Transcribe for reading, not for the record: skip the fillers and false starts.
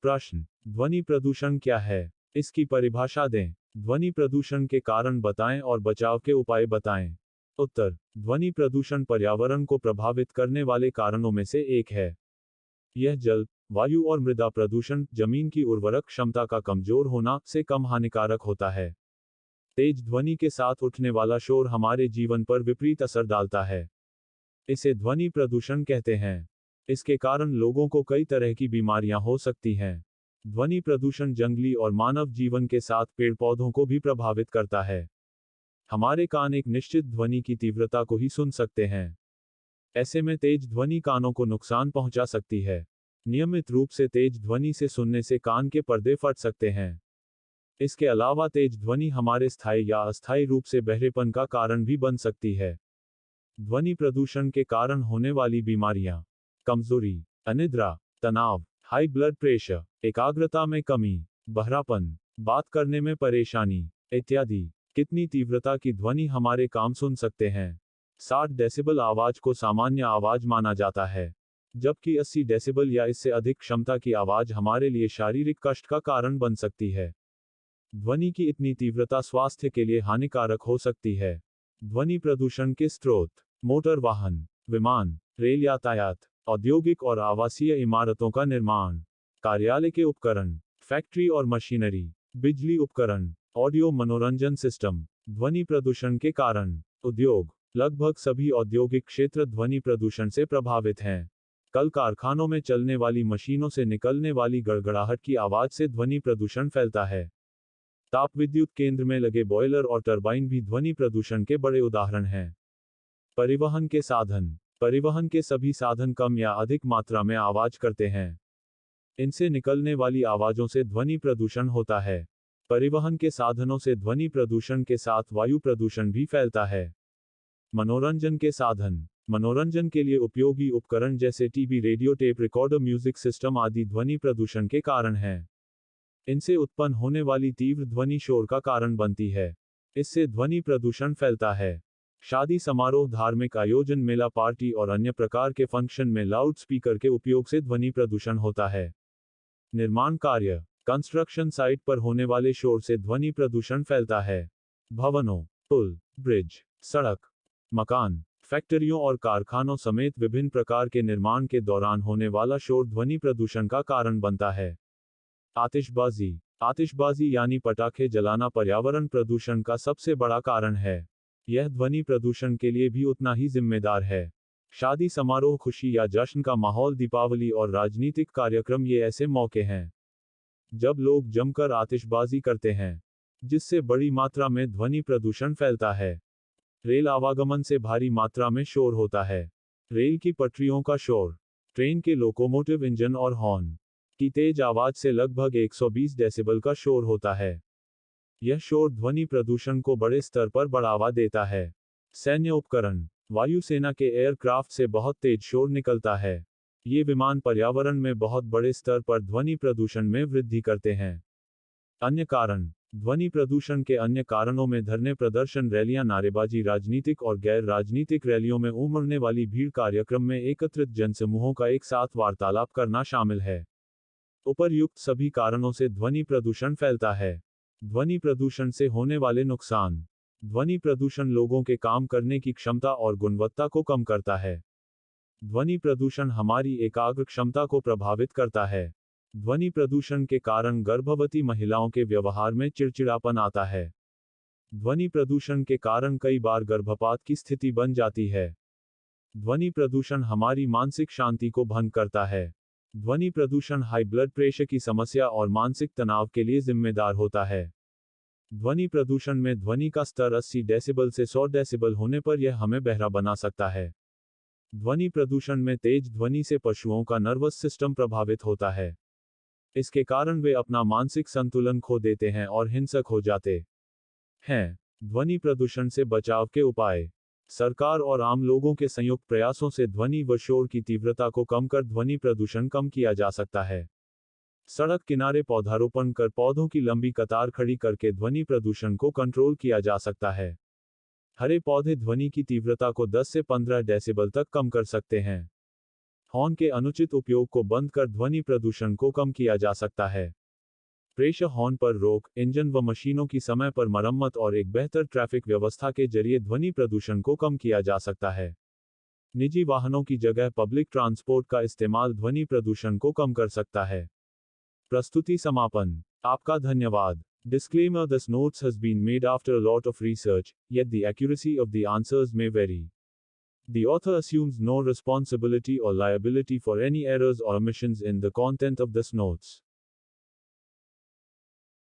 प्रश्न, ध्वनि प्रदूषण क्या है? इसकी परिभाषा दें। ध्वनि प्रदूषण के कारण बताएं और बचाव के उपाय बताएं। उत्तर, ध्वनि प्रदूषण पर्यावरण को प्रभावित करने वाले कारणों में से एक है। यह जल, वायु और मृदा प्रदूषण, जमीन की उर्वरक क्षमता का कमजोर होना से कम हानिकारक होता है। तेज ध्वनि के साथ उठने वाला शोर हमारे जीवन पर विपरीत असर डालता है। इसे ध्वनि प्रदूषण कहते हैं। इसके कारण लोगों को कई तरह की बीमारियां हो सकती हैं। ध्वनि प्रदूषण जंगली और मानव जीवन के साथ पेड़ पौधों को भी प्रभावित करता है। हमारे कान एक निश्चित ध्वनि की तीव्रता को ही सुन सकते हैं। ऐसे में तेज ध्वनि कानों को नुकसान पहुंचा सकती है। नियमित रूप से तेज ध्वनि से सुनने से कान के पर्दे फट सकते हैं। इसके अलावा तेज ध्वनि हमारे स्थायी या अस्थायी रूप से बहरेपन का कारण भी बन सकती है। ध्वनि प्रदूषण के कारण होने वाली बीमारियां: कमजोरी, अनिद्रा, तनाव, हाई ब्लड प्रेशर, एकाग्रता में कमी, बहरापन, बात करने में परेशानी इत्यादि। कितनी तीव्रता की ध्वनि हमारे कान सुन सकते हैं? 60 डेसिबल आवाज को सामान्य आवाज माना जाता है, जबकि 80 डेसिबल या इससे अधिक क्षमता की आवाज हमारे लिए शारीरिक कष्ट का कारण बन सकती है। ध्वनि की इतनी तीव्रता स्वास्थ्य के लिए हानिकारक हो सकती है। ध्वनि प्रदूषण के स्रोत: मोटर वाहन, विमान, रेल यातायात, औद्योगिक और आवासीय इमारतों का निर्माण, कार्यालय के उपकरण, फैक्ट्री और मशीनरी, बिजली उपकरण, ऑडियो मनोरंजन सिस्टम। ध्वनि प्रदूषण के कारण: उद्योग, लगभग सभी औद्योगिक क्षेत्र ध्वनि प्रदूषण से प्रभावित हैं। कल कारखानों में चलने वाली मशीनों से निकलने वाली गड़गड़ाहट की आवाज से ध्वनि प्रदूषण फैलता है। तापविद्युत केंद्र में लगे बॉयलर और टरबाइन भी ध्वनि प्रदूषण के बड़े उदाहरण हैं। परिवहन के साधन: परिवहन के सभी साधन कम या अधिक मात्रा में आवाज करते हैं। इनसे निकलने वाली आवाजों से ध्वनि प्रदूषण होता है। परिवहन के साधनों से ध्वनि प्रदूषण के साथ वायु प्रदूषण भी फैलता है। मनोरंजन के साधन: मनोरंजन के लिए उपयोगी उपकरण जैसे TV, radio, tape recorder, music system आदि ध्वनि प्रदूषण के कारण हैं। इनसे उत्पन्न होने वाली तीव्र ध्वनि शोर का कारण बनती है। इससे ध्वनि प्रदूषण फैलता है। शादी समारोह, धार्मिक आयोजन, मेला, पार्टी और अन्य प्रकार के फंक्शन में लाउड स्पीकर के उपयोग से ध्वनि प्रदूषण होता है। निर्माण कार्य: कंस्ट्रक्शन साइट पर होने वाले शोर से ध्वनि प्रदूषण फैलता है। भवनों, पुल, ब्रिज, सड़क, मकान, फैक्ट्रियों और कारखानों समेत विभिन्न प्रकार के निर्माण के दौरान होने वाला शोर ध्वनि प्रदूषण का कारण बनता है। आतिशबाजी: आतिशबाजी यानी पटाखे जलाना पर्यावरण प्रदूषण का सबसे बड़ा कारण है। यह ध्वनि प्रदूषण के लिए भी उतना ही जिम्मेदार है। शादी समारोह, खुशी या जश्न का माहौल, दीपावली और राजनीतिक कार्यक्रम ये ऐसे मौके हैं जब लोग जमकर आतिशबाजी करते हैं, जिससे बड़ी मात्रा में ध्वनि प्रदूषण फैलता है। रेल आवागमन से भारी मात्रा में शोर होता है। रेल की पटरियों का शोर, ट्रेन के लोकोमोटिव इंजन और हॉर्न की तेज आवाज से लगभग 120 डेसिबल का शोर होता है। यह शोर ध्वनि प्रदूषण को बड़े स्तर पर बढ़ावा देता है। सैन्य उपकरण: वायुसेना के एयरक्राफ्ट से बहुत तेज शोर निकलता है। ये विमान पर्यावरण में बहुत बड़े स्तर पर ध्वनि प्रदूषण में वृद्धि करते हैं। अन्य कारण: ध्वनि प्रदूषण के अन्य कारणों में धरने, प्रदर्शन, रैलियां, नारेबाजी, राजनीतिक और गैर राजनीतिक रैलियों में उमड़ने वाली भीड़, कार्यक्रम में एकत्रित जनसमूहों का एक साथ वार्तालाप करना शामिल है। उपर्युक्त सभी कारणों से ध्वनि प्रदूषण फैलता है। ध्वनि प्रदूषण से होने वाले नुकसान: ध्वनि प्रदूषण लोगों के काम करने की क्षमता और गुणवत्ता को कम करता है। ध्वनि प्रदूषण हमारी एकाग्र क्षमता को प्रभावित करता है। ध्वनि प्रदूषण के कारण गर्भवती महिलाओं के व्यवहार में चिड़चिड़ापन आता है। ध्वनि प्रदूषण के कारण कई बार गर्भपात की स्थिति बन जाती है। ध्वनि प्रदूषण हमारी मानसिक शांति को भंग करता है। ध्वनि प्रदूषण हाई ब्लड प्रेशर की समस्या और मानसिक तनाव के लिए जिम्मेदार होता है। ध्वनि प्रदूषण में ध्वनि का स्तर 80 डेसिबल से 100 डेसिबल होने पर यह हमें बहरा बना सकता है। ध्वनि प्रदूषण में तेज ध्वनि से पशुओं का नर्वस सिस्टम प्रभावित होता है। इसके कारण वे अपना मानसिक संतुलन खो देते हैं और हिंसक हो जाते हैं। ध्वनि प्रदूषण से बचाव के उपाय: सरकार और आम लोगों के संयुक्त प्रयासों से ध्वनि व शोर की तीव्रता को कम कर ध्वनि प्रदूषण कम किया जा सकता है। सड़क किनारे पौधारोपण कर पौधों की लंबी कतार खड़ी करके ध्वनि प्रदूषण को कंट्रोल किया जा सकता है। हरे पौधे ध्वनि की तीव्रता को 10 से 15 डेसिबल तक कम कर सकते हैं। हॉर्न के अनुचित उपयोग को बंद कर ध्वनि प्रदूषण को कम किया जा सकता है। प्रेशर हॉर्न पर रोक, इंजन व मशीनों की समय पर मरम्मत और एक बेहतर ट्रैफिक व्यवस्था के जरिए ध्वनि प्रदूषण को कम किया जा सकता है। निजी वाहनों की जगह पब्लिक ट्रांसपोर्ट का इस्तेमाल ध्वनि प्रदूषण को कम कर सकता है। प्रस्तुति समापन। आपका धन्यवाद। Disclaimer: This notes has been made after a lot of research, yet the accuracy of the answers may vary. The author assumes no responsibility or liability for any errors or omissions in the content of this notes.